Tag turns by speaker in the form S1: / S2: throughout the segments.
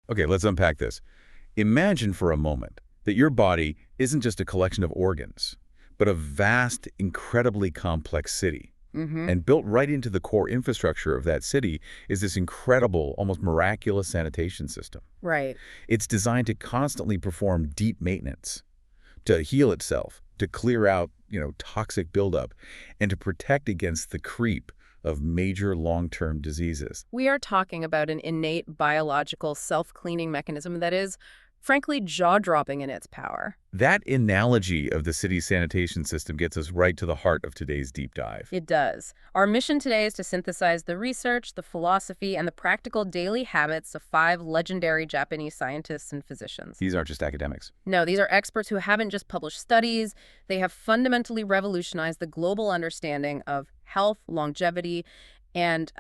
S1: Okay, let's unpack this. Imagine for a moment that your body isn't just a collection of organs, but a vast, incredibly complex city.
S2: Mm-hmm.
S1: And built right into the core infrastructure of that city is this incredible, almost miraculous sanitation system.
S2: Right.
S1: It's designed to constantly perform deep maintenance, to heal itself, to clear out, toxic buildup, and to protect against the creep of major long-term diseases.
S2: We are talking about an innate biological self-cleaning mechanism that is, frankly, jaw-dropping in its power.
S1: That analogy of the city's sanitation system gets us right to the heart of today's deep dive.
S2: It does. Our mission today is to synthesize the research, the philosophy, and the practical daily habits of 5 legendary Japanese scientists and physicians.
S1: These aren't just academics.
S2: No, these are experts who haven't just published studies. They have fundamentally revolutionized the global understanding of health, longevity, and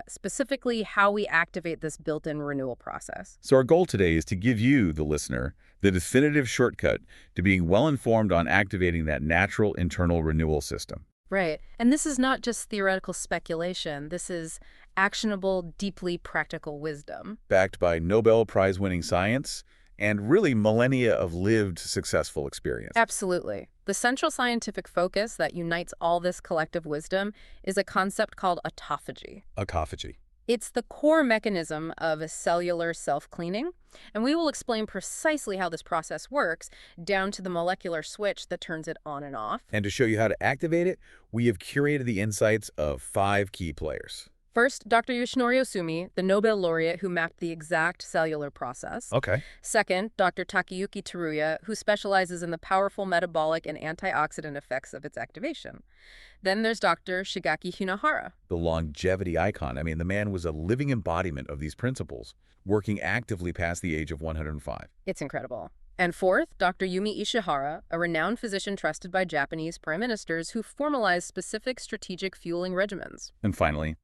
S2: specifically how we activate this built-in renewal process.
S1: So our goal today is to give you, the listener, the definitive shortcut to being well-informed on activating that natural internal renewal system.
S2: Right. And this is not just theoretical speculation. This is actionable, deeply practical wisdom.
S1: Backed by Nobel Prize-winning science and really millennia of lived successful experience.
S2: Absolutely. The central scientific focus that unites all this collective wisdom is a concept called autophagy.
S1: Autophagy.
S2: It's the core mechanism of a cellular self-cleaning, and we will explain precisely how this process works, down to the molecular switch that turns it on and off.
S1: And to show you how to activate it, we have curated the insights of 5 key players.
S2: First, Dr. Yoshinori Ohsumi, the Nobel laureate who mapped the exact cellular process.
S1: Okay.
S2: Second, Dr. Takayuki Teruya, who specializes in the powerful metabolic and antioxidant effects of its activation. Then there's Dr. Shigaki Hinahara.
S1: The longevity icon. I mean, the man was a living embodiment of these principles, working actively past the age of 105.
S2: It's incredible. And fourth, Dr. Yumi Ishihara, a renowned physician trusted by Japanese prime ministers who formalized specific strategic fueling regimens.
S1: And finally,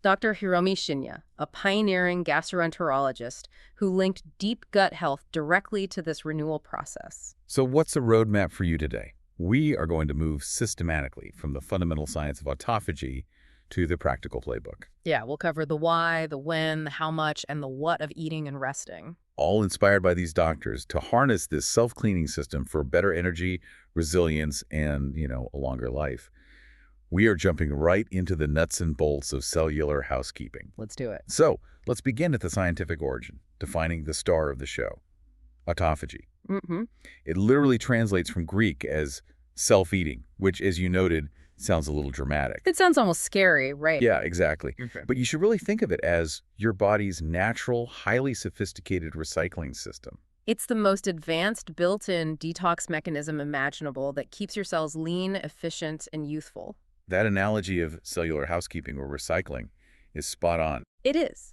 S2: Dr. Hiromi Shinya, a pioneering gastroenterologist who linked deep gut health directly to this renewal process.
S1: so what's the roadmap for you today? We are going to move systematically from the fundamental science of autophagy to the practical playbook,
S2: Yeah, we'll cover the why, the when, the how much, and the what of eating and resting.
S1: all inspired by these doctors to harness this self-cleaning system for better energy, resilience, and, a longer life. We are jumping right into the nuts and bolts of cellular housekeeping.
S2: Let's do it.
S1: So let's begin at the scientific origin, defining the star of the show, autophagy.
S2: Mm-hmm.
S1: It literally translates from Greek as self-eating, which, as you noted, sounds a little dramatic.
S2: It sounds almost scary, right?
S1: Yeah, exactly.
S2: Okay.
S1: But you should really think of it as your body's natural, highly sophisticated recycling system.
S2: It's the most advanced built-in detox mechanism imaginable that keeps your cells lean, efficient, and youthful.
S1: That analogy of cellular housekeeping or recycling is spot on.
S2: It is.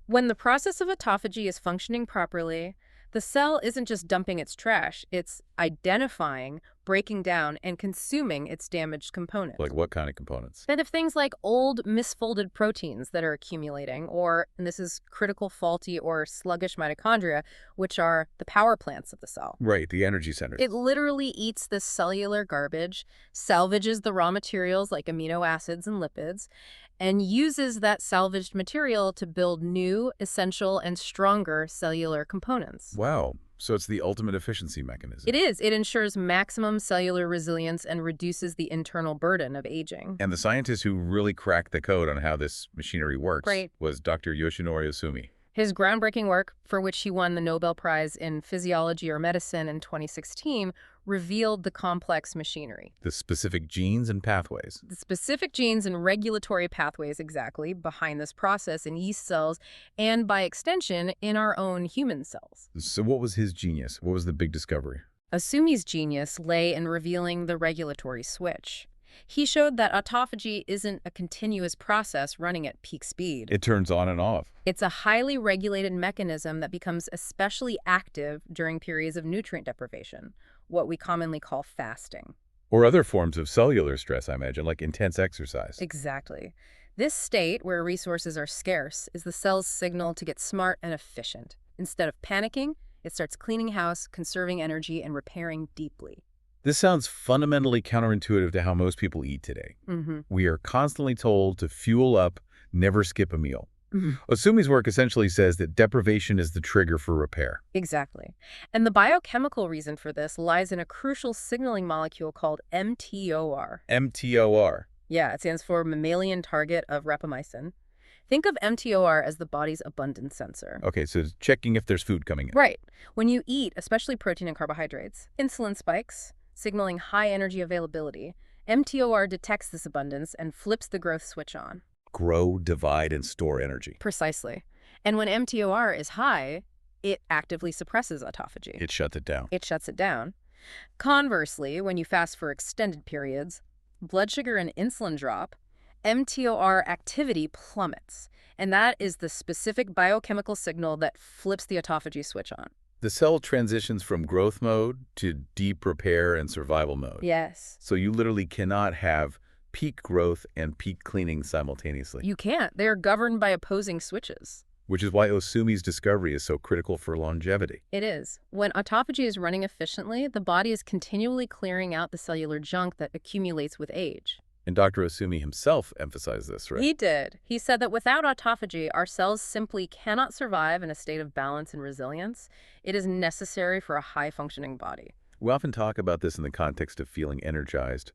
S2: When the process of autophagy is functioning properly, the cell isn't just dumping its trash, it's identifying, breaking down, and consuming its damaged components.
S1: Like what kind of components?
S2: Think of things like old, misfolded proteins that are accumulating, or, and this is critical, faulty, or sluggish mitochondria, which are the power plants of the cell.
S1: Right, the energy centers.
S2: It literally eats this cellular garbage, salvages the raw materials like amino acids and lipids, and uses that salvaged material to build new, essential, and stronger cellular components.
S1: Wow. So it's the ultimate efficiency mechanism.
S2: It is. It ensures maximum cellular resilience and reduces the internal burden of aging.
S1: And the scientist who really cracked the code on how this machinery works
S2: Right.
S1: was Dr. Yoshinori Ohsumi.
S2: His groundbreaking work, for which he won the Nobel Prize in Physiology or Medicine in 2016, revealed the complex machinery.
S1: The specific genes and pathways.
S2: The specific genes and regulatory pathways exactly behind this process in yeast cells and, by extension, in our own human cells.
S1: So what was his genius? What was the big discovery?
S2: Ohsumi's genius lay in revealing the regulatory switch. He showed that autophagy isn't a continuous process running at peak speed.
S1: It turns on and off.
S2: It's a highly regulated mechanism that becomes especially active during periods of nutrient deprivation, what we commonly call fasting.
S1: Or other forms of cellular stress, I imagine, like intense exercise.
S2: Exactly. This state, where resources are scarce, is the cell's signal to get smart and efficient. Instead of panicking, it starts cleaning house, conserving energy, and repairing deeply.
S1: This sounds fundamentally counterintuitive to how most people eat today.
S2: Mm-hmm.
S1: We are constantly told to fuel up, never skip a meal.
S2: Mhm.
S1: Osumi's work essentially says that deprivation is the trigger for repair.
S2: Exactly. And the biochemical reason for this lies in a crucial signaling molecule called mTOR.
S1: mTOR.
S2: Yeah, it stands for mammalian target of rapamycin. Think of mTOR as the body's abundance sensor.
S1: Okay, so it's checking if there's food coming in.
S2: Right. When you eat, especially protein and carbohydrates, insulin spikes, signaling high energy availability. mTOR detects this abundance and flips the growth switch on.
S1: Grow, divide, and store energy.
S2: Precisely. And when mTOR is high, it actively suppresses autophagy.
S1: It shuts it down.
S2: It shuts it down. Conversely, when you fast for extended periods, blood sugar and insulin drop, mTOR activity plummets. And that is the specific biochemical signal that flips the autophagy switch on.
S1: The cell transitions from growth mode to deep repair and survival mode.
S2: Yes.
S1: So you literally cannot have peak growth and peak cleaning simultaneously.
S2: You can't. They are governed by opposing switches.
S1: Which is why Osumi's discovery is so critical for longevity.
S2: It is. When autophagy is running efficiently, the body is continually clearing out the cellular junk that accumulates with age.
S1: And Dr. Osumi himself emphasized this, right?
S2: He did. He said that without autophagy, our cells simply cannot survive in a state of balance and resilience. It is necessary for a high-functioning body.
S1: We often talk about this in the context of feeling energized,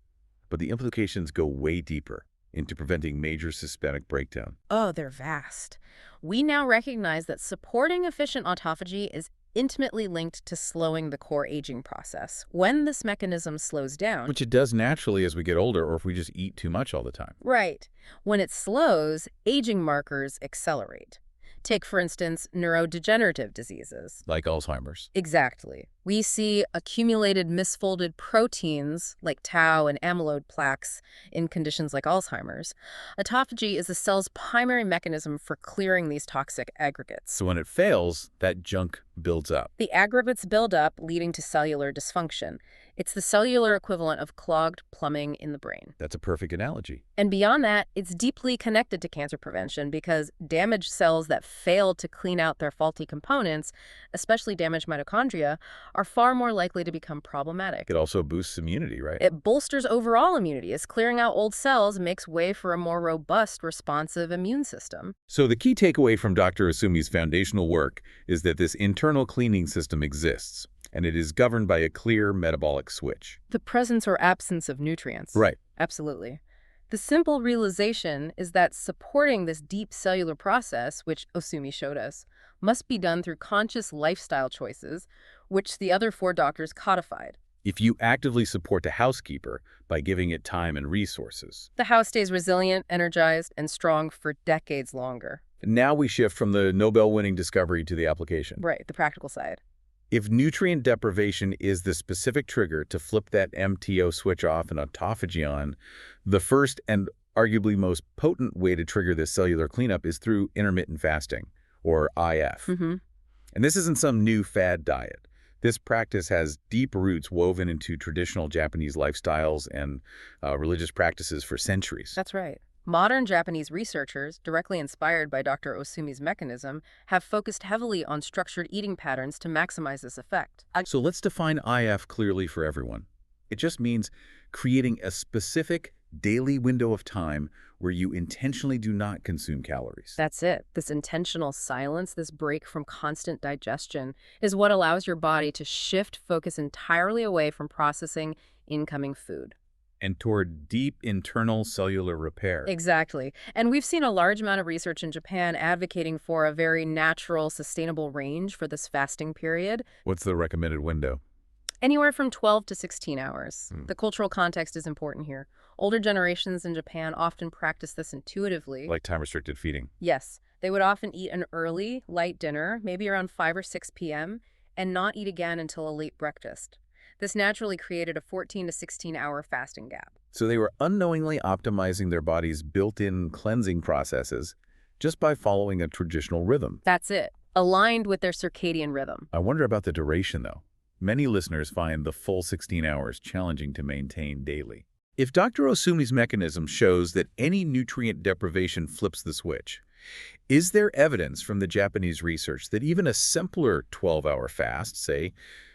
S1: but the implications go way deeper into preventing major systemic breakdown.
S2: Oh, they're vast. We now recognize that supporting efficient autophagy is intimately linked to slowing the core aging process. When this mechanism slows down...
S1: Which it does naturally as we get older or if we just eat too much all the time.
S2: Right. When it slows, aging markers accelerate. Take, for instance, neurodegenerative diseases.
S1: Like Alzheimer's.
S2: Exactly. We see accumulated misfolded proteins like tau and amyloid plaques in conditions like Alzheimer's. Autophagy is the cell's primary mechanism for clearing these toxic aggregates.
S1: So when it fails, that junk builds up.
S2: The aggregates build up, leading to cellular dysfunction. It's the cellular equivalent of clogged plumbing in the brain.
S1: That's a perfect analogy.
S2: And beyond that, it's deeply connected to cancer prevention because damaged cells that fail to clean out their faulty components, especially damaged mitochondria, are far more likely to become problematic.
S1: It also boosts immunity, right?
S2: It bolsters overall immunity as clearing out old cells makes way for a more robust, responsive immune system.
S1: So the key takeaway from Dr. Osumi's foundational work is that this internal cleaning system exists, and it is governed by a clear metabolic switch.
S2: The presence or absence of nutrients.
S1: Right.
S2: Absolutely. The simple realization is that supporting this deep cellular process, which Osumi showed us, must be done through conscious lifestyle choices, which the other four doctors codified.
S1: If you actively support the housekeeper by giving it time and resources.
S2: The house stays resilient, energized, and strong for decades longer.
S1: Now we shift from the Nobel-winning discovery to the application.
S2: Right, the practical side.
S1: If nutrient deprivation is the specific trigger to flip that MTO switch off and autophagy on, the first and arguably most potent way to trigger this cellular cleanup is through intermittent fasting, or IF. And this isn't some new fad diet. This practice has deep roots woven into traditional Japanese lifestyles and religious practices for centuries.
S2: That's right. Modern Japanese researchers, directly inspired by Dr. Osumi's mechanism, have focused heavily on structured eating patterns to maximize this effect.
S1: So let's define IF clearly for everyone. It just means creating a specific daily window of time where you intentionally do not consume calories.
S2: That's it. This intentional silence, this break from constant digestion, is what allows your body to shift focus entirely away from processing incoming food.
S1: And toward deep internal cellular repair.
S2: Exactly. And we've seen a large amount of research in Japan advocating for a very natural, sustainable range for this fasting period.
S1: What's the recommended window?
S2: Anywhere from 12 to 16 hours. The cultural context is important here. Older generations in Japan often practice this intuitively.
S1: Like time-restricted feeding.
S2: Yes. They would often eat an early, light dinner, maybe around 5 or 6 p.m., and not eat again until a late breakfast. This naturally created a 14 to 16-hour fasting gap.
S1: So they were unknowingly optimizing their body's built-in cleansing processes just by following a traditional rhythm.
S2: That's it. Aligned with their circadian rhythm.
S1: I wonder about the duration, though. Many listeners find the full 16 hours challenging to maintain daily. If Dr. Osumi's mechanism shows that any nutrient deprivation flips the switch, is there evidence from the Japanese research that even a simpler 12-hour fast, say,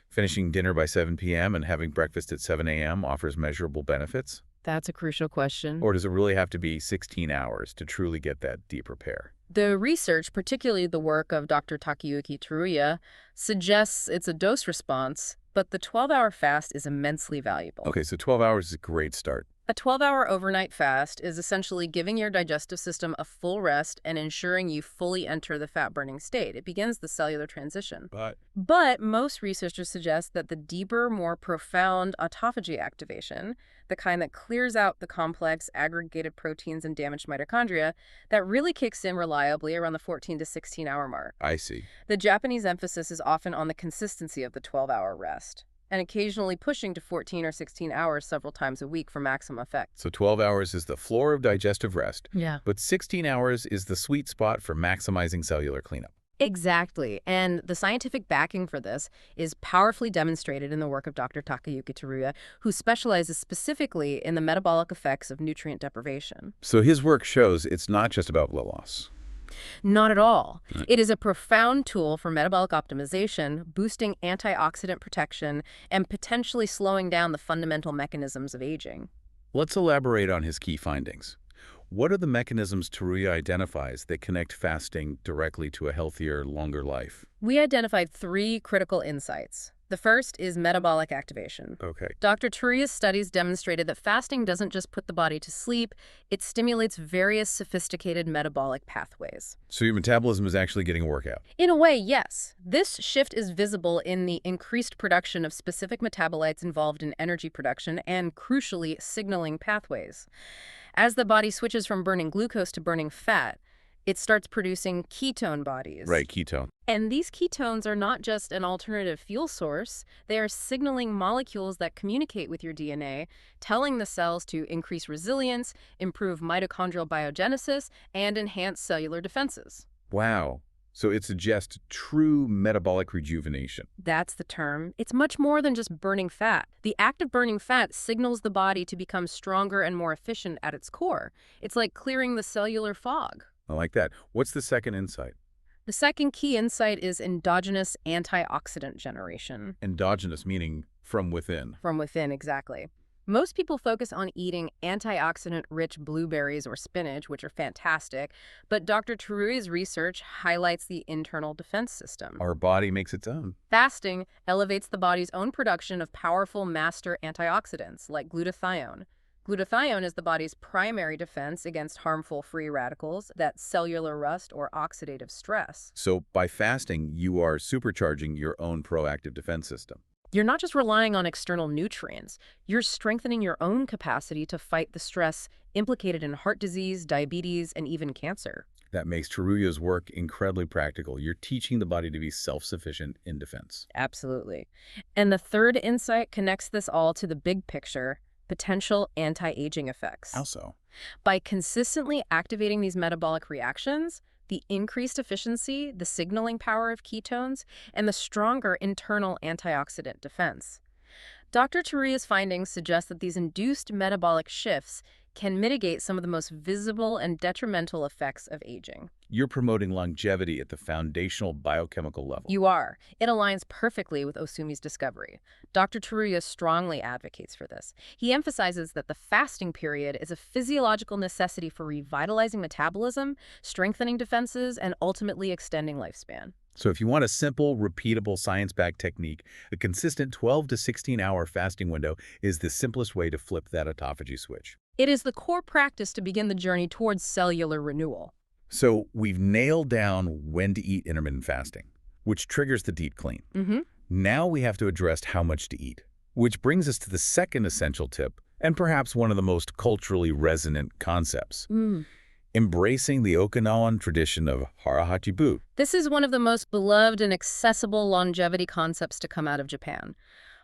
S1: finishing dinner by 7 p.m. and having breakfast at 7 a.m. offers measurable benefits?
S2: That's a crucial question.
S1: Or does it really have to be 16 hours to truly get that deep repair?
S2: The research, particularly the work of Dr. Takayuki Teruya, suggests it's a dose response, but the 12-hour fast is immensely valuable.
S1: Okay, so 12 hours is a great start.
S2: A 12-hour overnight fast is essentially giving your digestive system a full rest and ensuring you fully enter the fat-burning state. It begins the cellular transition. But most researchers suggest that the deeper, more profound autophagy activation, the kind that clears out the complex aggregated proteins and damaged mitochondria, that really kicks in reliably around the 14 to 16-hour mark.
S1: I see.
S2: The Japanese emphasis is often on the consistency of the 12-hour rest, and occasionally pushing to 14 or 16 hours several times a week for maximum effect.
S1: So 12 hours is the floor of digestive rest,
S2: Yeah.
S1: but 16 hours is the sweet spot for maximizing cellular cleanup.
S2: Exactly. And the scientific backing for this is powerfully demonstrated in the work of Dr. Takayuki Teruya, who specializes specifically in the metabolic effects of nutrient deprivation.
S1: So his work shows it's not just about blood loss.
S2: Not at all.
S1: Right.
S2: It is a profound tool for metabolic optimization, boosting antioxidant protection, and potentially slowing down the fundamental mechanisms of aging.
S1: Let's elaborate on his key findings. What are the mechanisms Teruya identifies that connect fasting directly to a healthier, longer life?
S2: We identified three critical insights. The first is metabolic activation.
S1: Okay.
S2: Dr. Teruya's studies demonstrated that fasting doesn't just put the body to sleep, it stimulates various sophisticated metabolic pathways.
S1: So your metabolism is actually getting a workout.
S2: In a way, yes. This shift is visible in the increased production of specific metabolites involved in energy production and, crucially, signaling pathways. As the body switches from burning glucose to burning fat, it starts producing ketone bodies.
S1: Right, ketone.
S2: And these ketones are not just an alternative fuel source. They are signaling molecules that communicate with your DNA, telling the cells to increase resilience, improve mitochondrial biogenesis, and enhance cellular defenses.
S1: Wow. So it suggests true metabolic rejuvenation.
S2: That's the term. It's much more than just burning fat. The act of burning fat signals the body to become stronger and more efficient at its core. It's like clearing the cellular fog.
S1: I like that. What's the second insight?
S2: The second key insight is endogenous antioxidant generation.
S1: Endogenous, meaning from within.
S2: From within, exactly. Most people focus on eating antioxidant-rich blueberries or spinach, which are fantastic, but Dr. Teruya's research highlights the internal defense system.
S1: Our body makes its own.
S2: Fasting elevates the body's own production of powerful master antioxidants, like glutathione. Glutathione is the body's primary defense against harmful free radicals, that cellular rust or oxidative stress.
S1: So by fasting, you are supercharging your own proactive defense system.
S2: You're not just relying on external nutrients, you're strengthening your own capacity to fight the stress implicated in heart disease, diabetes, and even cancer.
S1: That makes Teruya's work incredibly practical. You're teaching the body to be self-sufficient in defense.
S2: Absolutely. And the third insight connects this all to the big picture: potential anti-aging effects.
S1: How so?
S2: By consistently activating these metabolic reactions, the increased efficiency, the signaling power of ketones, and the stronger internal antioxidant defense. Dr. Teruya's findings suggest that these induced metabolic shifts can mitigate some of the most visible and detrimental effects of aging.
S1: You're promoting longevity at the foundational biochemical level.
S2: You are. It aligns perfectly with Osumi's discovery. Dr. Teruya strongly advocates for this. He emphasizes that the fasting period is a physiological necessity for revitalizing metabolism, strengthening defenses, and ultimately extending lifespan.
S1: So if you want a simple, repeatable, science-backed technique, a consistent 12 to 16-hour fasting window is the simplest way to flip that autophagy switch.
S2: It is the core practice to begin the journey towards cellular renewal.
S1: So we've nailed down when to eat intermittent fasting, which triggers the deep clean. Now we have to address how much to eat, which brings us to the second essential tip, and perhaps one of the most culturally resonant concepts. Embracing the Okinawan tradition of Hara Hachi.
S2: This is one of the most beloved and accessible longevity concepts to come out of Japan.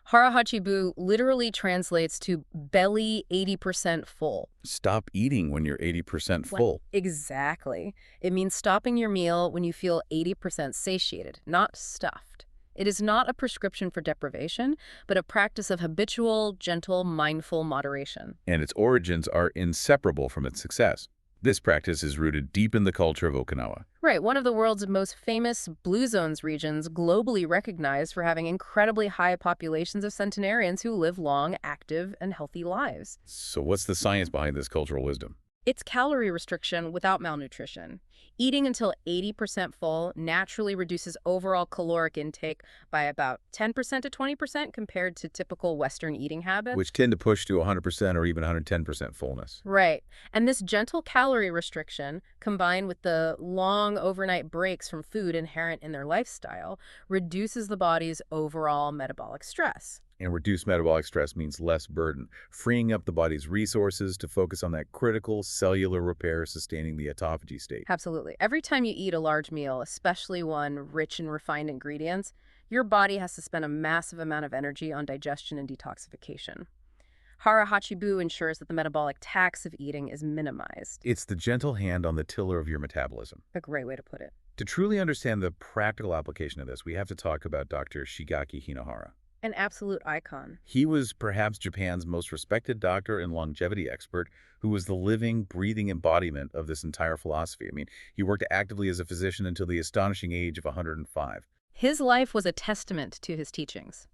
S2: Hara Hachi literally translates to belly 80% full.
S1: Stop eating when you're 80% full.
S2: Exactly. It means stopping your meal when you feel 80% satiated, not stuffed. It is not a prescription for deprivation, but a practice of habitual, gentle, mindful moderation.
S1: And its origins are inseparable from its success. This practice is rooted deep in the culture of Okinawa.
S2: Right, one of the world's most famous Blue Zones regions, globally recognized for having incredibly high populations of centenarians who live long, active, and healthy lives.
S1: So what's the science behind this cultural wisdom?
S2: It's calorie restriction without malnutrition. Eating until 80% full naturally reduces overall caloric intake by about 10% to 20% compared to typical Western eating
S1: which
S2: habits.
S1: tend to push to 100% or even 110% fullness.
S2: Right. And this gentle calorie restriction, combined with the long overnight breaks from food inherent in their lifestyle, reduces the body's overall metabolic stress.
S1: And reduced metabolic stress means less burden, freeing up the body's resources to focus on that critical cellular repair sustaining the autophagy state.
S2: Absolutely. Every time you eat a large meal, especially one rich in refined ingredients, your body has to spend a massive amount of energy on digestion and detoxification. Hara Hachibu ensures that the metabolic tax of eating is minimized.
S1: It's the gentle hand on the tiller of your metabolism.
S2: A great way to put it.
S1: To truly understand the practical application of this, we have to talk about Dr. Shigaki Hinohara.
S2: An absolute icon.
S1: He was perhaps Japan's most respected doctor and longevity expert who was the living, breathing embodiment of this entire philosophy. I mean, he worked actively as a physician until the astonishing age of 105.
S2: His life was a testament to his teachings.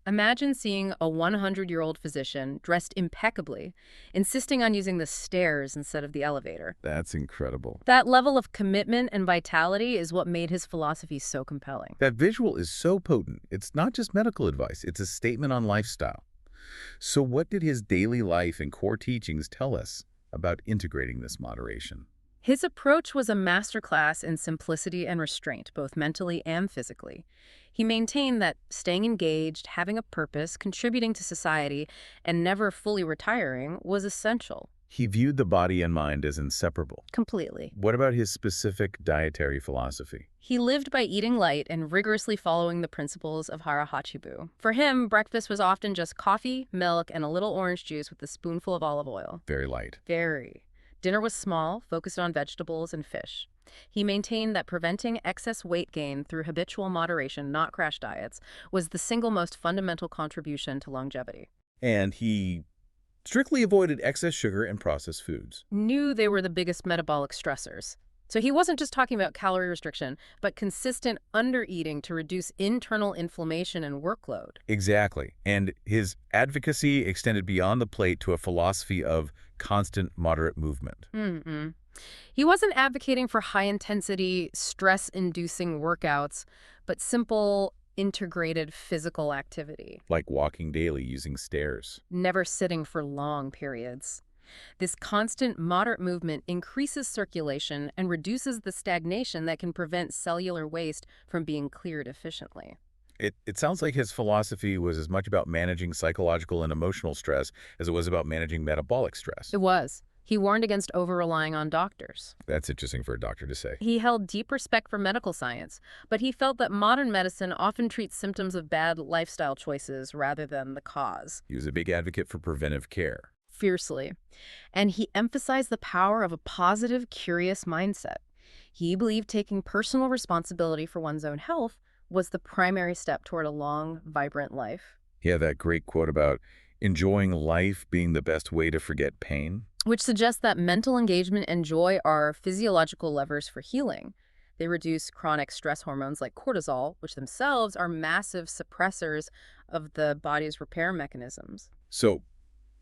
S2: Imagine seeing a 100-year-old physician dressed impeccably, insisting on using the stairs instead of the elevator.
S1: That's incredible.
S2: That level of commitment and vitality is what made his philosophy so compelling.
S1: That visual is so potent. It's not just medical advice, it's a statement on lifestyle. So what did his daily life and core teachings tell us about integrating this moderation?
S2: His approach was a masterclass in simplicity and restraint, both mentally and physically. He maintained that staying engaged, having a purpose, contributing to society, and never fully retiring was essential.
S1: He viewed the body and mind as inseparable.
S2: Completely.
S1: What about his specific dietary philosophy?
S2: He lived by eating light and rigorously following the principles of Hara Hachibu. For him, breakfast was often just coffee, milk, and a little orange juice with a spoonful of olive oil.
S1: Very light.
S2: Very. Dinner was small, focused on vegetables and fish. He maintained that preventing excess weight gain through habitual moderation, not crash diets, was the single most fundamental contribution to longevity.
S1: And he strictly avoided excess sugar and processed foods.
S2: Knew they were the biggest metabolic stressors. So he wasn't just talking about calorie restriction, but consistent undereating to reduce internal inflammation and workload.
S1: Exactly. And his advocacy extended beyond the plate to a philosophy of constant moderate movement.
S2: He wasn't advocating for high-intensity, stress-inducing workouts, but simple, integrated physical activity.
S1: Like walking daily using stairs.
S2: Never sitting for long periods. This constant, moderate movement increases circulation and reduces the stagnation that can prevent cellular waste from being cleared efficiently.
S1: It sounds like his philosophy was as much about managing psychological and emotional stress as it was about managing metabolic stress.
S2: It was. He warned against over-relying on doctors.
S1: That's interesting for a doctor to say.
S2: He held deep respect for medical science, but he felt that modern medicine often treats symptoms of bad lifestyle choices rather than the cause.
S1: He was a big advocate for preventive care.
S2: Fiercely. And he emphasized the power of a positive, curious mindset. He believed taking personal responsibility for one's own health was the primary step toward a long, vibrant life.
S1: He had that great quote about enjoying life being the best way to forget pain.
S2: Which suggests that mental engagement and joy are physiological levers for healing. They reduce chronic stress hormones like cortisol, which themselves are massive suppressors of the body's repair mechanisms.
S1: So,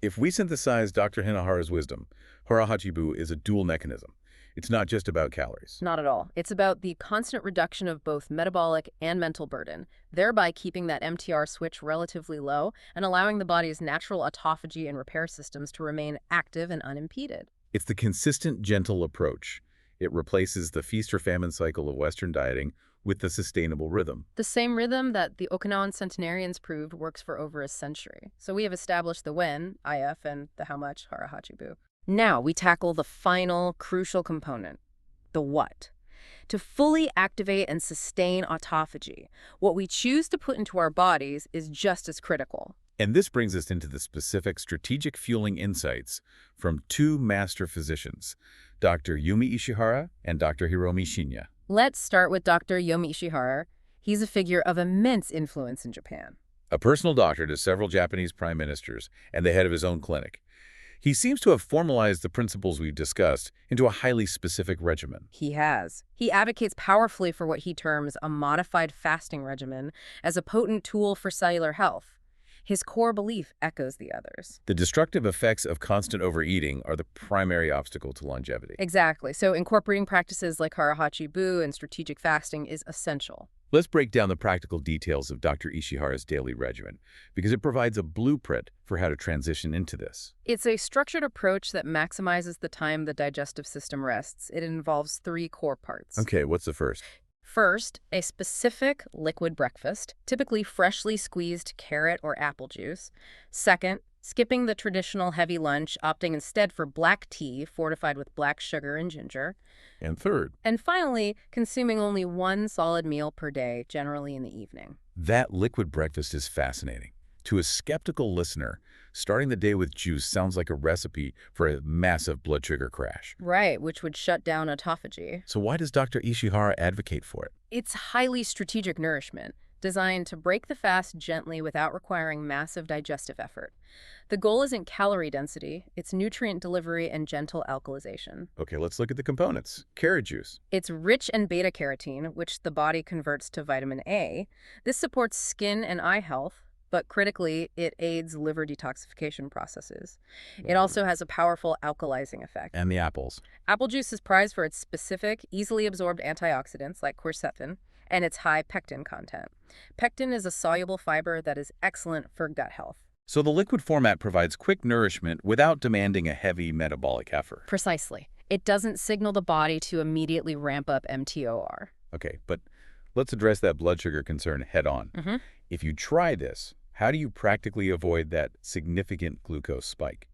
S1: if we synthesize Dr. Hinohara's wisdom, Hara Hachibu is a dual mechanism. It's not just about calories.
S2: Not at all. It's about the constant reduction of both metabolic and mental burden, thereby keeping that MTR switch relatively low and allowing the body's natural autophagy and repair systems to remain active and unimpeded.
S1: It's the consistent, gentle approach. It replaces the feast or famine cycle of Western dieting with the sustainable rhythm.
S2: The same rhythm that the Okinawan centenarians proved works for over a century. So we have established the when, IF, and the how much, Hara Hachibu. Now we tackle the final, crucial component, the what. To fully activate and sustain autophagy, what we choose to put into our bodies is just as critical.
S1: And this brings us into the specific strategic fueling insights from two master physicians, Dr. Yumi Ishihara and Dr. Hiromi Shinya.
S2: Let's start with Dr. Yomi Ishihara. He's a figure of immense influence in Japan.
S1: A personal doctor to several Japanese prime ministers and the head of his own clinic. He seems to have formalized the principles we've discussed into a highly specific regimen.
S2: He has. He advocates powerfully for what he terms a modified fasting regimen as a potent tool for cellular health. His core belief echoes the others.
S1: The destructive effects of constant overeating are the primary obstacle to longevity.
S2: Exactly. So incorporating practices like Hara Hachi and strategic fasting is essential.
S1: Let's break down the practical details of Dr. Ishihara's daily regimen, because it provides a blueprint for how to transition into this.
S2: It's a structured approach that maximizes the time the digestive system rests. It involves three core parts.
S1: Okay, what's the first?
S2: First, a specific liquid breakfast, typically freshly squeezed carrot or apple juice. Second, skipping the traditional heavy lunch, opting instead for black tea fortified with black sugar and ginger.
S1: And third,
S2: And finally, consuming only one solid meal per day, generally in the evening.
S1: that liquid breakfast is fascinating. To a skeptical listener, starting the day with juice sounds like a recipe for a massive blood sugar crash.
S2: Right, which would shut down autophagy.
S1: So why does Dr. Ishihara advocate for it?
S2: It's highly strategic nourishment, designed to break the fast gently without requiring massive digestive effort. The goal isn't calorie density, it's nutrient delivery and gentle alkalization.
S1: Okay, let's look at the components. Carrot juice.
S2: It's rich in beta-carotene, which the body converts to vitamin A. This supports skin and eye health, but critically, it aids liver detoxification processes. It also has a powerful alkalizing effect.
S1: And the apples.
S2: Apple juice is prized for its specific, easily absorbed antioxidants like quercetin and its high pectin content. Pectin is a soluble fiber that is excellent for gut health.
S1: So the liquid format provides quick nourishment without demanding a heavy metabolic effort.
S2: Precisely. It doesn't signal the body to immediately ramp up mTOR.
S1: Okay, but let's address that blood sugar concern head on. If you try this, how do you practically avoid that significant glucose spike?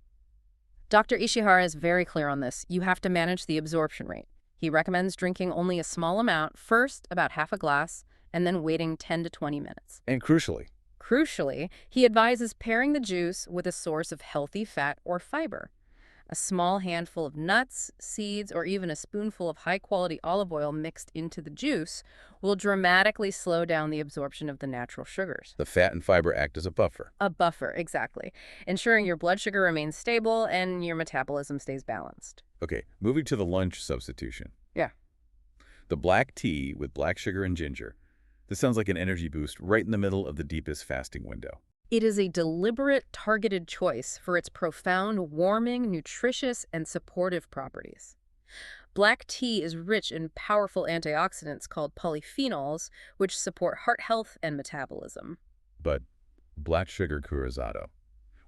S2: Dr. Ishihara is very clear on this. You have to manage the absorption rate. He recommends drinking only a small amount, first about half a glass, and then waiting 10 to 20 minutes.
S1: And crucially,
S2: he advises pairing the juice with a source of healthy fat or fiber. A small handful of nuts, seeds, or even a spoonful of high-quality olive oil mixed into the juice will dramatically slow down the absorption of the natural sugars.
S1: the fat and fiber act as a buffer.
S2: A buffer, exactly, ensuring your blood sugar remains stable and your metabolism stays balanced.
S1: Okay, moving to the lunch substitution.
S2: Yeah.
S1: The black tea with black sugar and ginger. This sounds like an energy boost right in the middle of the deepest fasting window.
S2: It is a deliberate, targeted choice for its profound warming, nutritious, and supportive properties. Black tea is rich in powerful antioxidants called polyphenols, which support heart health and metabolism.
S1: But black sugar kurosato.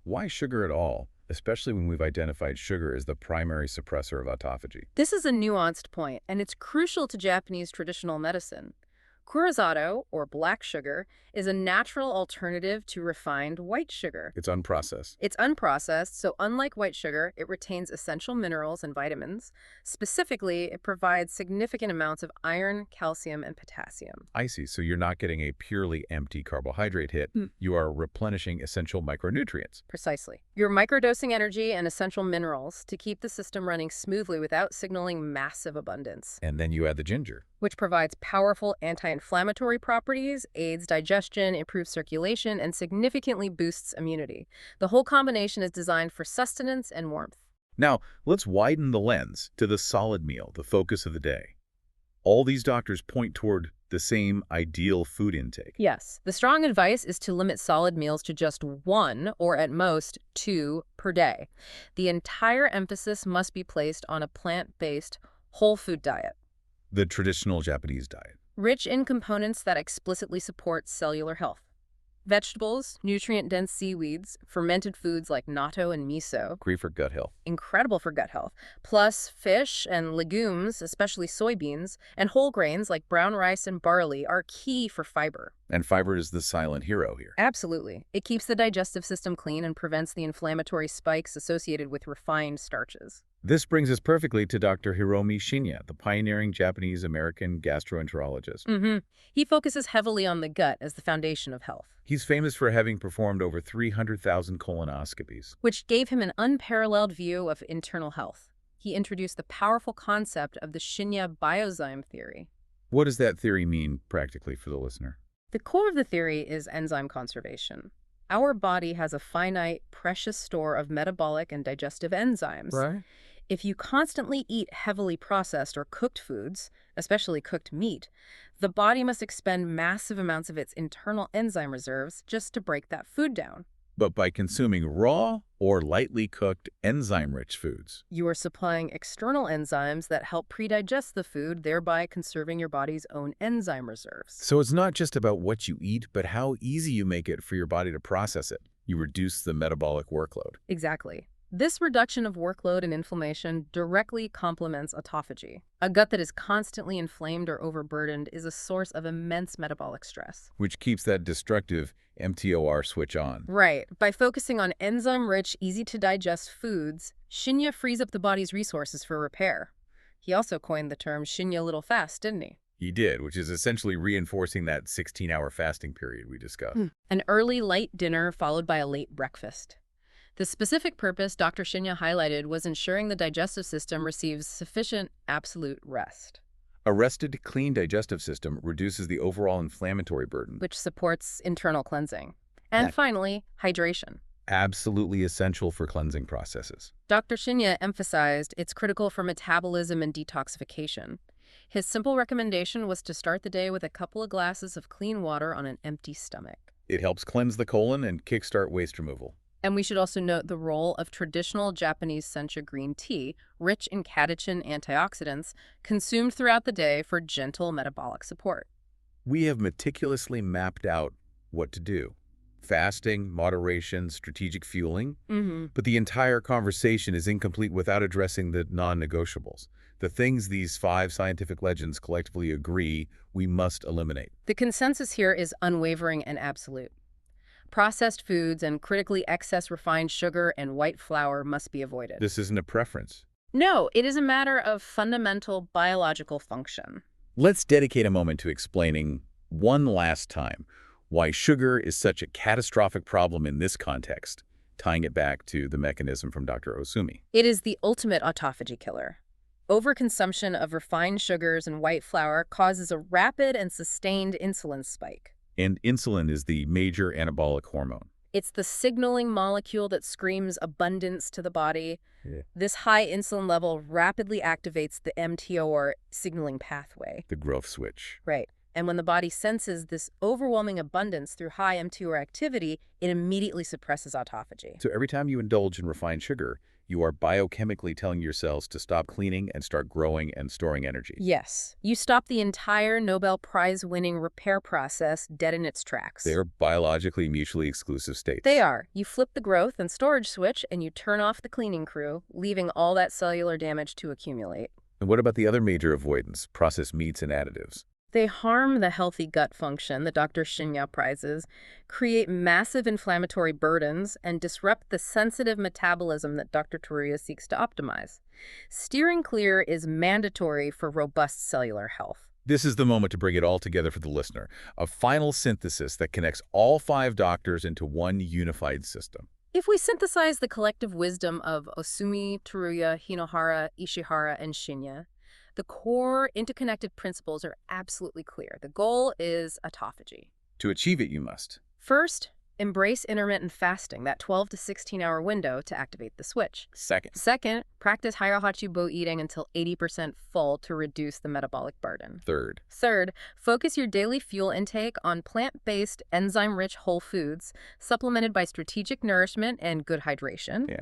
S1: Why sugar at all, especially when we've identified sugar as the primary suppressor of autophagy?
S2: This is a nuanced point, and it's crucial to Japanese traditional medicine. Kurosato, or black sugar, is a natural alternative to refined white sugar.
S1: It's unprocessed.
S2: It's unprocessed, so unlike white sugar, it retains essential minerals and vitamins. Specifically, it provides significant amounts of iron, calcium, and potassium.
S1: I see, so you're not getting a purely empty carbohydrate hit. You are replenishing essential micronutrients.
S2: Precisely. You're microdosing energy and essential minerals to keep the system running smoothly without signaling massive abundance.
S1: And then you add the ginger.
S2: Which provides powerful anti-inflammatory properties, aids digestion, improves circulation, and significantly boosts immunity. The whole combination is designed for sustenance and warmth.
S1: Now, let's widen the lens to the solid meal, the focus of the day. All these doctors point toward the same ideal food intake.
S2: Yes, the strong advice is to limit solid meals to just one, or at most, 2 per day. The entire emphasis must be placed on a plant-based, whole food diet.
S1: The traditional Japanese diet.
S2: Rich in components that explicitly support cellular health. Vegetables, nutrient-dense seaweeds, fermented foods like natto and miso.
S1: Great for gut health.
S2: Incredible for gut health. Plus fish and legumes, especially soybeans, and whole grains like brown rice and barley are key for fiber.
S1: And fiber is the silent hero here.
S2: Absolutely. It keeps the digestive system clean and prevents the inflammatory spikes associated with refined starches.
S1: This brings us perfectly to Dr. Hiromi Shinya, the pioneering Japanese-American gastroenterologist.
S2: He focuses heavily on the gut as the foundation of health,
S1: He's famous for having performed over 300,000 colonoscopies.
S2: which gave him an unparalleled view of internal health. He introduced the powerful concept of the Shinya biozyme theory.
S1: What does that theory mean practically for the listener?
S2: The core of the theory is enzyme conservation. Our body has a finite, precious store of metabolic and digestive enzymes.
S1: Right.
S2: If you constantly eat heavily processed or cooked foods, especially cooked meat, the body must expend massive amounts of its internal enzyme reserves just to break that food down.
S1: but by consuming raw or lightly cooked enzyme-rich foods.
S2: You are supplying external enzymes that help pre-digest the food, thereby conserving your body's own enzyme reserves.
S1: So it's not just about what you eat, but how easy you make it for your body to process it. You reduce the metabolic workload.
S2: Exactly. This reduction of workload and inflammation directly complements autophagy. A gut that is constantly inflamed or overburdened is a source of immense metabolic stress.
S1: Which keeps that destructive mTOR switch on.
S2: Right. By focusing on enzyme-rich, easy-to-digest foods, Shinya frees up the body's resources for repair. He also coined the term Shinya Little Fast, didn't he?
S1: He did, which is essentially reinforcing that 16-hour fasting period we discussed.
S2: An early, light dinner followed by a late breakfast. The specific purpose Dr. Shinya highlighted was ensuring the digestive system receives sufficient absolute rest,
S1: A rested, clean digestive system reduces the overall inflammatory burden.
S2: which supports internal cleansing. And finally, hydration.
S1: Absolutely essential for cleansing processes.
S2: Dr. Shinya emphasized it's critical for metabolism and detoxification. His simple recommendation was to start the day with a couple of glasses of clean water on an empty stomach.
S1: It helps cleanse the colon and kickstart waste removal.
S2: And we should also note the role of traditional Japanese sencha green tea, rich in catechin antioxidants, consumed throughout the day for gentle metabolic support.
S1: We have meticulously mapped out what to do. Fasting, moderation, strategic fueling. But the entire conversation is incomplete without addressing the non-negotiables. The things these 5 scientific legends collectively agree we must eliminate.
S2: The consensus here is unwavering and absolute. Processed foods and critically excess refined sugar and white flour must be avoided.
S1: This isn't a preference.
S2: No, it is a matter of fundamental biological function.
S1: Let's dedicate a moment to explaining one last time why sugar is such a catastrophic problem in this context, tying it back to the mechanism from Dr. Osumi.
S2: It is the ultimate autophagy killer. Overconsumption of refined sugars and white flour causes a rapid and sustained insulin spike.
S1: And insulin is the major anabolic hormone.
S2: It's the signaling molecule that screams abundance to the body.
S1: Yeah.
S2: This high insulin level rapidly activates the mTOR signaling pathway.
S1: The growth switch.
S2: Right. And when the body senses this overwhelming abundance through high mTOR activity, it immediately suppresses autophagy.
S1: So every time you indulge in refined sugar, you are biochemically telling your cells to stop cleaning and start growing and storing energy.
S2: Yes. You stop the entire Nobel Prize-winning repair process dead in its tracks.
S1: They are biologically mutually exclusive states.
S2: They are. You flip the growth and storage switch and you turn off the cleaning crew, leaving all that cellular damage to accumulate.
S1: And what about the other major avoidance, processed meats and additives?
S2: They harm the healthy gut function that Dr. Shinya prizes, create massive inflammatory burdens, and disrupt the sensitive metabolism that Dr. Teruya seeks to optimize. Steering clear is mandatory for robust cellular health.
S1: This is the moment to bring it all together for the listener, a final synthesis that connects all 5 doctors into one unified system.
S2: If we synthesize the collective wisdom of Osumi, Teruya, Hinohara, Ishihara, and Shinya, the core interconnected principles are absolutely clear. The goal is autophagy.
S1: To achieve it, you must.
S2: First, embrace intermittent fasting, that 12 to 16-hour window to activate the switch. Second, practice Hachi eating until 80% full to reduce the metabolic burden. Third, focus your daily fuel intake on plant-based, enzyme-rich whole foods, supplemented by strategic nourishment and good hydration.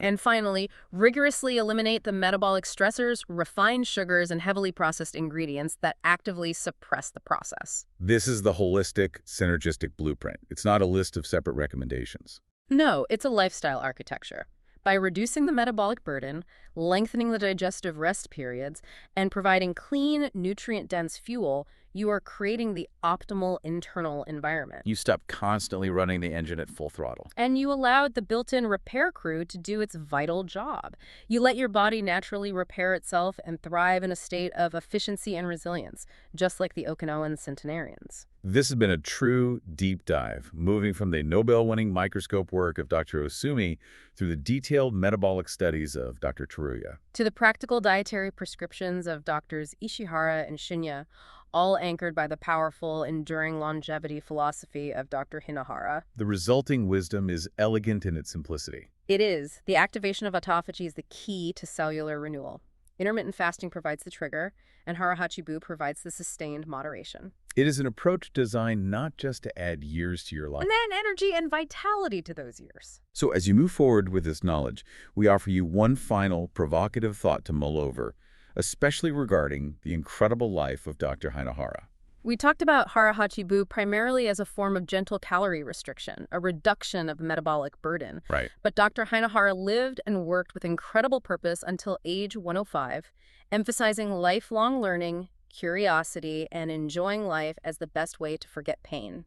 S1: And
S2: finally, rigorously eliminate the metabolic stressors, refined sugars, and heavily processed ingredients that actively suppress the process.
S1: This is the holistic, synergistic blueprint. It's not a list of separate recommendations.
S2: No, it's a lifestyle architecture. By reducing the metabolic burden, lengthening the digestive rest periods, and providing clean, nutrient-dense fuel, you are creating the optimal internal environment.
S1: You stop constantly running the engine at full throttle.
S2: And you allowed the built-in repair crew to do its vital job. You let your body naturally repair itself and thrive in a state of efficiency and resilience, just like the Okinawan centenarians.
S1: This has been a true deep dive, moving from the Nobel-winning microscope work of Dr. Osumi through the detailed metabolic studies of Dr. Teruya,
S2: to the practical dietary prescriptions of Drs. Ishihara and Shinya, all anchored by the powerful, enduring longevity philosophy of Dr. Hinohara.
S1: The resulting wisdom is elegant in its simplicity.
S2: It is. The activation of autophagy is the key to cellular renewal. Intermittent fasting provides the trigger, and Hara provides the sustained moderation.
S1: It is an approach designed not just to add years to your life.
S2: And then energy and vitality to those years.
S1: So as you move forward with this knowledge, we offer you one final provocative thought to mull over, especially regarding the incredible life of Dr. Hara.
S2: We talked about Hara Hachi primarily as a form of gentle calorie restriction, a reduction of metabolic burden.
S1: Right.
S2: But Dr. Hara lived and worked with incredible purpose until age 105, emphasizing lifelong learning, curiosity, and enjoying life as the best way to forget pain.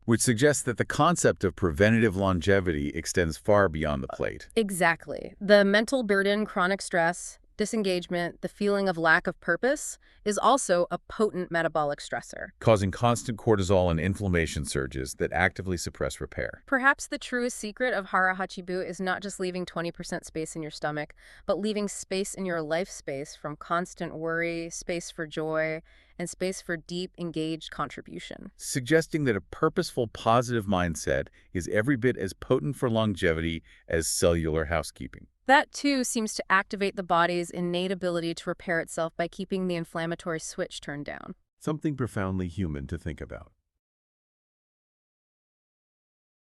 S1: Which suggests that the concept of preventative longevity extends far beyond the plate.
S2: Exactly. The mental burden, chronic stress, disengagement, the feeling of lack of purpose is also a potent metabolic stressor.
S1: Causing constant cortisol and inflammation surges that actively suppress repair.
S2: Perhaps the truest secret of Hara Hachibu is not just leaving 20% space in your stomach, but leaving space in your life space from constant worry, space for joy, and space for deep, engaged contribution.
S1: Suggesting that a purposeful, positive mindset is every bit as potent for longevity as cellular housekeeping.
S2: That, too, seems to activate the body's innate ability to repair itself by keeping the inflammatory switch turned down.
S3: Something profoundly human to think about.